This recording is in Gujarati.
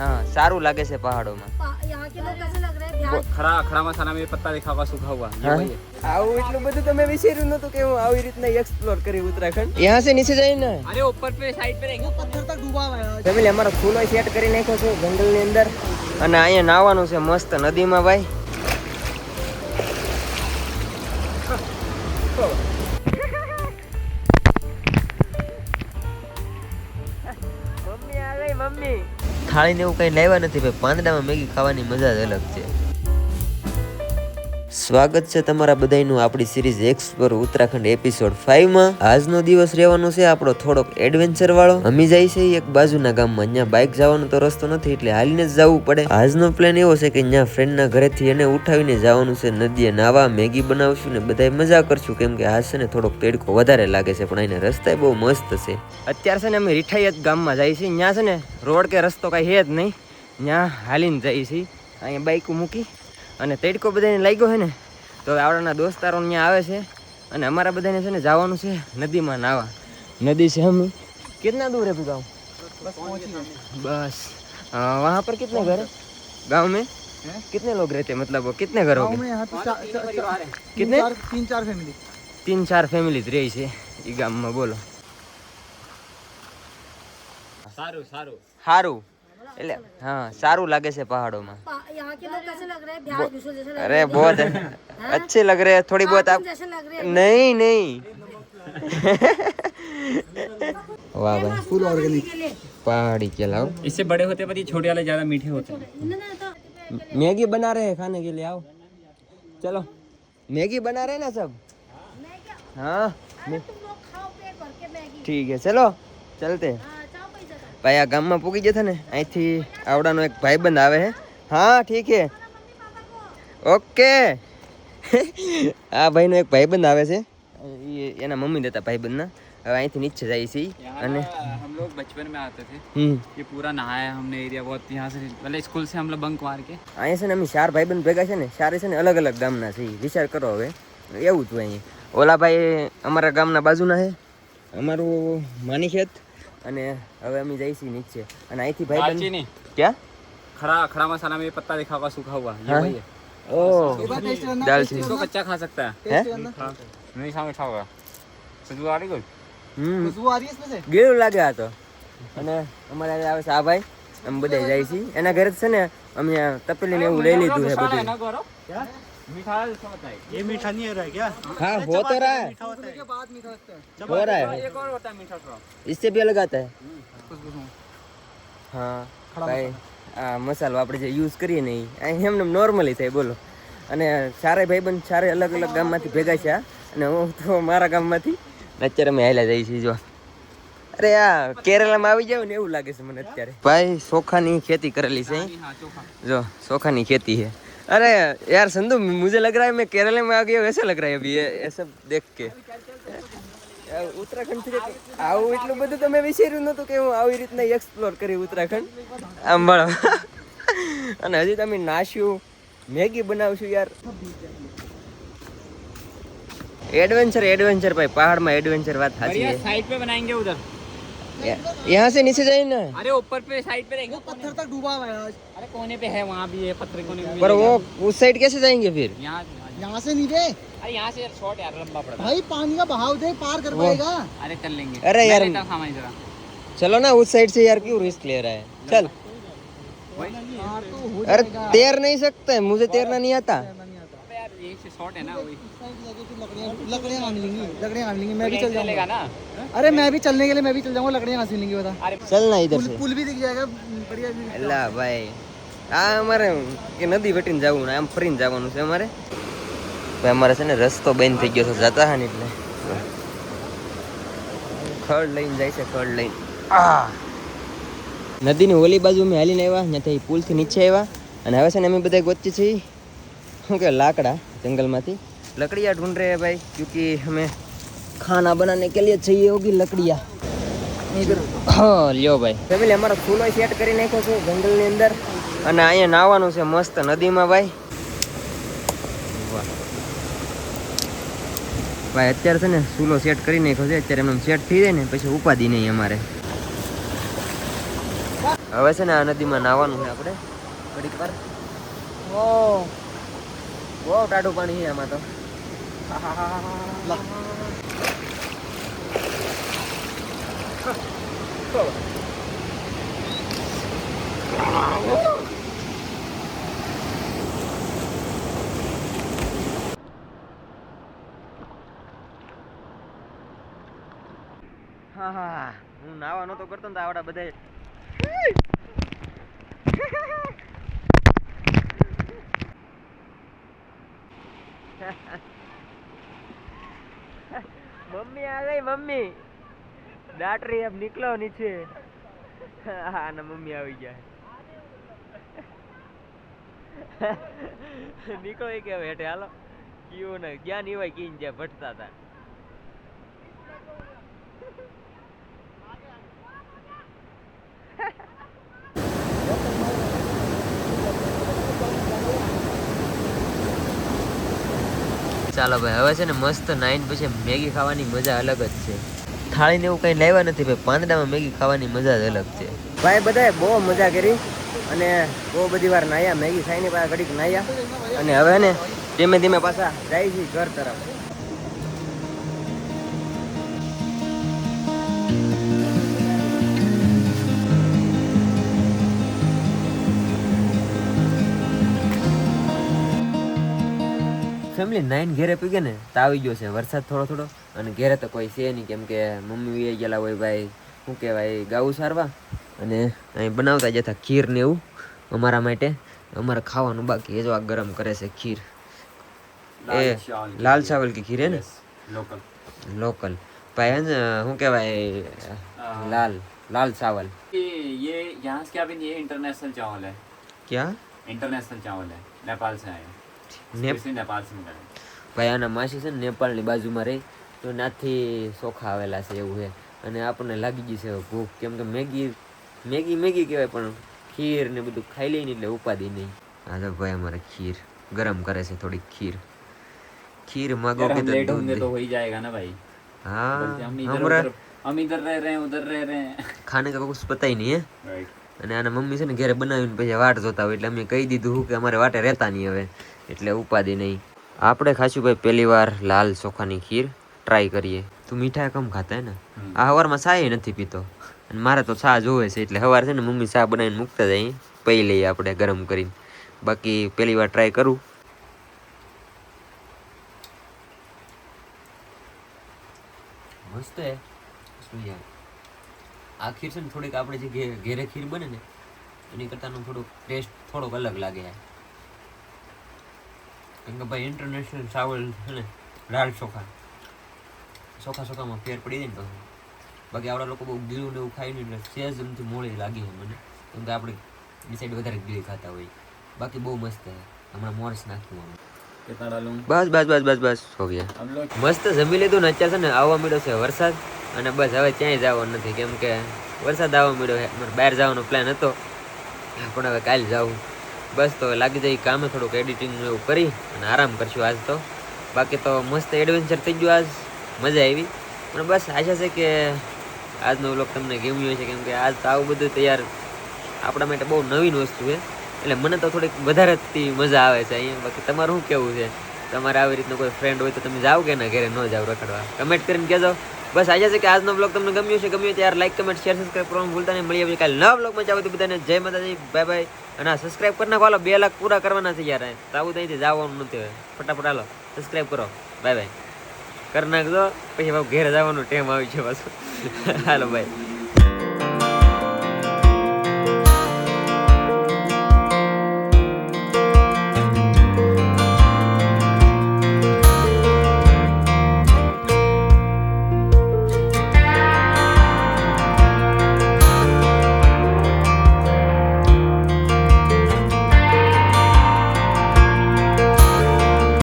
हाँ सारू लागे से पहाड़ों में। यहाँ के लोग कैसे लग रहे हैं? खड़ा खड़ा मसाला में पत्ता देखा हुआ सूखा हुआ ये वही है। આવું એટલું બધું તમે વિચાર્યું નતું કે હું આવી રીતના એક્સપ્લોર કરી ઉત્તરાખંડ। यहाँ से नीचे जाइए ना। अरे ऊपर पे साइड पे रहेंगे पत्थर तक डूबा हुआ है। ફેમિલી અમારો ફૂલો સેટ કરી નાખ્યો છે જંગલની અંદર અને અહીંયા નાવાનું છે મસ્ત નદીમાં ભાઈ। મમ્મી આ ગઈ મમ્મી। થાળીને એવું કઈ લાવ્યા નથી ભાઈ, પાંદડામાં મેગી ખાવાની મજા જ અલગ છે। સ્વાગત છે તમારા બધાનું આપણી સિરીઝ એક્સપ્લોર ઉત્તરાખંડ એપિસોડ 5 માં। આજનો દિવસ રહેવાનો છે આપણો થોડોક એડવેન્ચર વાળો। અમે જાય છે એક બાજુના ગામમાં, ત્યાં બાઇક જવાનો તો રસ્તો નથી એટલે હાલીને જ જવું પડે। આજનો પ્લાન એવો છે કે ત્યાં ફ્રેન્ડના ઘરેથી એને ઉઠાવીને જવાનું છે નદીએ નાવા, મેગી બનાવશું ને બધાય મજા કરશું, કેમ કે આજ છે ને થોડોક તડકો વધારે લાગે છે, પણ અહીંના રસ્તા બહુ મસ્ત છે। અત્યારે છે ને અમે રીઠાઈયત ગામમાં જાય છે, ત્યાં છે ને રોડ કે રસ્તો કાંઈ છે જ નહીં, ત્યાં હાલીને જાય છે। અહીંયા બાઇક મૂકી અને તડકો બધાને લાગ્યો છે ને તો આવડાના દોસ્તારો ત્યાં આવે છે અને અમારા બધાને છે ને જવાનું છે નદીમાં નાવા। નદી છે हम कितना दूर है गाँव? बस वहाँ पर कितने घर है गाँव में? कितने लोग रहते हैं, मतलब कितने घर हो गए? कितने? 3-4 फैमिली 3-4 फैमिली रही છે એ ગામમાં। બોલો सारू सारू સારું એટલે हाँ સારું લાગે છે પહાड़ों में। यहाँ के लोग कैसे लग रहे हैं? भैंस भैंसों जैसे लग अरे बहुत अच्छे लग रहे हैं, थोड़ी बहुत आप जैसे लग रहे हैं। नहीं नहीं वाह भाई फुल ऑर्गेनिक पहाड़ी के लाओ। इससे बड़े होते पर ये छोटे वाले ज्यादा मीठे होते हैं। मैगी बना रहे हैं खाने के लिए, आओ चलो मैगी बना रहे हैं ना सब। हाँ ठीक है चलो चलते भाई। आ गाम में पूगी जता ने અહીંથી આવડાનો એક ભાઈબંધ આવે છે। हाँ ठीक है ओके આ ભાઈનો એક ભાઈબંધ આવે છે, એના મમ્મી દેતા ભાઈબંધના। હવે અહીંથી નીચે જાય છે અને हम लोग बचपन में आते थे, હમ ये पूरा नहाया हमने एरिया बहुत, यहाँ से मतलब स्कूल से हम लोग बंक मार के। અહીંયા છે ને અમે 4 ભાઈબંધ ભેગા છે ને, 4 છે ને અલગ અલગ ગામના છે। વિચાર કરો હવે એવું જ હોય। ઓલા ભાઈ અમારા ગામના બાજુના છે, અમારું માનીખેત, અને હવે અમે જઈશું નીચે અને અહીંથી ભાઈબંધ दालचीनी क्या खड़ा खड़ा मसाला में पत्ता देखा हुआ सूखा हुआ ये हाँ? वही है। ओ दालचीनी इसको कच्चा खा सकता है। है हाँ, नहीं खा मीठा होगा। खुशबू आ रही कोई? હમ आ रही है इसमें से? ગેલું લાગે આ તો। અને અમારે આવે છે આ ભાઈ, અમે બધા જાય છીએ એના ઘરે છે ને, અમે આ તપેલીને એવું લઈ લીધું છે બધું। क्या मीठा है इसका बताइए। ये मीठा नहीं हो रहा है क्या? हाँ हो तो रहा है, के बाद मीठा लगता है। हो रहा है, एक और होता है मीठा थोड़ा। इससे भी अलग आता है। खुशबू હા ભાઈ આ મસાલો આપણે જે યુઝ કરીએ ને એ એમને નોર્મલી થાય બોલો। અને ચારે ભાઈબંધ 4 અલગ અલગ ગામમાંથી ભેગા છે અને હું તો મારા ગામમાંથી અત્યારે અમે હાલ્યા જઈએ છીએ। જો અરે આ કેરળમાં આવી જાવ ને એવું લાગે છે મને અત્યારે। ભાઈ ચોખાની खेती કરેલી છે, हाँ चोखा। जो ચોખાની खेती है। अरे यार संधू मुझे लग रहा है मैं केरल में आ गया वैसे लग रहा है अभी ये सब देख के। ઉત્તરાખંડ થી આવું એટલું બધું તમે વિચાર્યું નતું કે હું આવી રીતના એક્સપ્લોર કરી ઉત્તરાખંડ આમ મળો। અને હજી તમે નાશ્યું, મેગી બનાવશું યાર। एडवेंचर एडवेंचर भाई, पहाड़ में एडवेंचर बात साची है। साइड पे बनाएंगे उधर। यहाँ से नीचे जाइए ना। अरे ऊपर पे साइड पे रहेंगे, पत्थर तक डूबा हुआ है आज। अरे कोने पे है, वहाँ भी है पत्थर कोने पे। पर वो उस साइड कैसे जाएंगे फिर? यहाँ से नहीं रे। अरे यहाँ से शॉर्ट यार लंबा पड़ता भाई पानी का बहाव दे, पार कर पाएगा। अरे चल लेंगे। अरे यार जरा चलो ना उस साइड से यार, क्यों रिस्क ले रहा है, चल। अरे तैर नहीं सकते, मुझे तैरना नहीं आता। यार ये से शॉर्ट है ना वही। लकड़ियाँ आने लेंगी, लकड़ियाँ आने लेंगी, मैं भी चल चलेगा जाऊंगा। ना। अरे मैं भी चलने के लिए मैं भी चल जाऊंगा, लकड़ियाँ आने लेंगी बता। अरे चलना इधर से। पुल भी दिख जाएगा बढ़िया भी। अल्लाह भाई આ અમારે કે નદી વટીને જવું ને આમ ફરીને જવાનું છે અમારે। ભાઈ અમારે છે ને રસ્તો બંધ થઈ ગયો છે જતા હા ને એટલે ખડ લઈને જાય છે, ખડ લઈને। નદીની ઓલી બાજુ અમે હાલીને આવ્યા, ત્યાંથી પુલથી નીચે આવ્યા અને હવે છે ને અમે બધા ગોતીએ છીએ શું કે લાકડા जंगलમાંથી। लकड़ियाँ ढूंढ रहे हैं भाई, क्योंकि हमें खाना बनाने के लिए चाहिए होगी लकड़ियाँ। हाँ લ્યો ભાઈ। ફેમિલી અમારો ફૂલો સેટ કરી નાખ્યો છે જંગલની અંદર અને અહીંયા નાવાનું છે મસ્ત નદીમાં ભાઈ। વાહ ભાઈ અત્યારે છે ને ચૂલો સેટ કરી નાખ્યો છે, અત્યારે એમને સેટ થઈ જાય ને પછી ઉપાધિ નહીં અમારે। હવે છે ને આ નદીમાં નાહવાનું છે આપણે ઘડીક વાર. ઓ બહુ ટાઢું પાણી છે આમાં તો. હા હા હું નાવા નતો કરતો ને તો આવડા બધા मम्मी आ गई मम्मी डांट रही अब निकलो नीचे हाँ ना मम्मी આવી ગયા निकलो એ કે હેઠે હાલો ક્યું ને ક્યાં નીવાય કીન જ્યાં ભટતા હતા ચાલો ભાઈ હવે છે ને મસ્ત નાઈન પછી મેગી ખાવાની મજા અલગ જ છે થાળીને એવું કઈ લાવ્યા નથી ભાઈ પાંદડામાં મેગી ખાવાની મજા જ અલગ છે ભાઈ બધાએ બહુ મજા કરી અને બહુ બધી વાર નાહ્યા મેગી ખાઈને પાછા ઘડીક નાહ્યા અને હવે ને ધીમે ધીમે પાછા જાય છે ઘર તરફ. ફેમિલી નાઈન ઘેરે પી ગયા ને તો આવી ગયો છે વરસાદ થોડો થોડો અને ઘેરે તો કોઈ છે નહીં કેમ કે મમ્મી વી ગયેલા હોય ભાઈ શું કહેવાય ગાવું સારવા અને અહીં બનાવતા જતા ખીર ને એવું અમારા માટે અમારે ખાવાનું બાકી એ જો આ ગરમ કરે છે ખીર એ લાલ ચાવલ की खीर है ना लोकल भाई है ना શું કહેવાય લાલ લાલ ચાવલ ये यहाँ से क्या भी नहीं है, इंटरनेशनल चावल है. क्या इंटरनेशनल चावल है, नेपाल से आया. स्पेशली नेपाल से मंगाया. ભાઈ આના માસી છે ને નેપાળની બાજુમાં રહી તો નાથી ચોખા આવેલા છે એવું છે અને આપણને લાગી ગઈ છે ભૂખ કેમ કે મેગી કહેવાય પણ ખીર ને બધું ખાઈ લઈને એટલે ઉપાધિ નહીં હા તો ભાઈ અમારે ખીર ગરમ કરે છે થોડી खीर मांगो यार के हम तो लेट दूध होंगे दे। तो हो ही जाएगा ना भाई. हाँ बोलते हम हमरा इधर रह रहे हैं, उधर रह रहे हैं. खाने का कुछ पता ही नहीं है Right. અને આના મમ્મી છે ને ઘરે બનાવીને પછી વાટ જોતા હોય એટલે અમે કહી દીધું કે અમારે વાટે રહેતા નહીં હવે એટલે ઉપાધિ નહીં આપણે ખાશું ભાઈ પહેલી વાર લાલ ચોખાની ખીર ટ્રાય કરીએ તું મીઠા કમ ખાતા હે ને આ સવારમાં ચા નથી પીતો અને મારે તો ચા જોવે છે એટલે સવાર છે ને મમ્મી ચા બનાવીને મૂકતા જાય પી લઈએ આપણે ગરમ કરીને બાકી પહેલી વાર ટ્રાય કરું મસ્ત હે શું યાર આ ખીર છે ને થોડીક આપણે જે ઘેરે ખીર બને ને એની કરતાનો થોડોક ટેસ્ટ થોડોક અલગ લાગે છે કેમ કે ભાઈ ઇન્ટરનેશનલ ચાવલ છે ને લાલ ચોખામાં ફેર પડી જાય ને પછી બાકી આપણા લોકો બહુ ગીલું ને એવું ખાય ને એટલે સેજ એમથી મોળી લાગી છે મને કેમ કે આપણે એ સાઈડ વધારે ગીલી ખાતા હોય બાકી બહુ મસ્ત છે હમણાં મોરસ નાખ્યું અમે कितना डालूं? બસ હો ગયા हम लोग મસ્ત જમી લીધું ને અત્યારે છે ને આવવા મળ્યો છે વરસાદ અને બસ હવે ક્યાંય જવાનું નથી કેમ કે વરસાદ આવવા મળ્યો છે મારે બહાર જવાનો પ્લાન હતો પણ હવે કાલે જાઉં બસ તો લાગી જાય કામે થોડુંક એડિટિંગ એવું કરી અને આરામ કરશું આજ તો બાકી તો મસ્ત એડવેન્ચર થઈ ગયું આજ મજા આવી પણ બસ આશા છે કે આજનો વ્લોગ તમને ગમ્યો છે કેમ કે આજ તો આવું બધું તૈયાર આપણા માટે બહુ નવીન વસ્તુ છે એટલે મને તો થોડીક વધારે જ મજા આવે છે અહીંયા બાકી તમારું શું કેવું છે તમારે આવી રીતનો કોઈ ફ્રેન્ડ હોય તો તમે જાઓ કે ના ઘરે ન જાઓ રખડવા કમેન્ટ કરીને કહેજો બસ આશા છે કે આજનો બ્લોગ તમને ગમ્યો છે ત્યારે લાઈક કમેન્ટ શેર સબસ્ક્રાઈબ કરવાનું ભૂલતા નહીં મળીએ કાલે નવા બ્લોગમાં ચાલો તો બધાને જય માતાજી બાય બાય અને સબસ્ક્રાઈબ કરી નાખો હાલો 2 લાખ પૂરા કરવાના છે યાર તો આવું ત્યાંથી જવાનું નથી હવે ફટાફટ હાલો સબસ્ક્રાઈબ કરો બાય બાય કરી નાખજો પછી ઘેર જવાનો ટાઈમ આવી છે પાછું હાલો બાય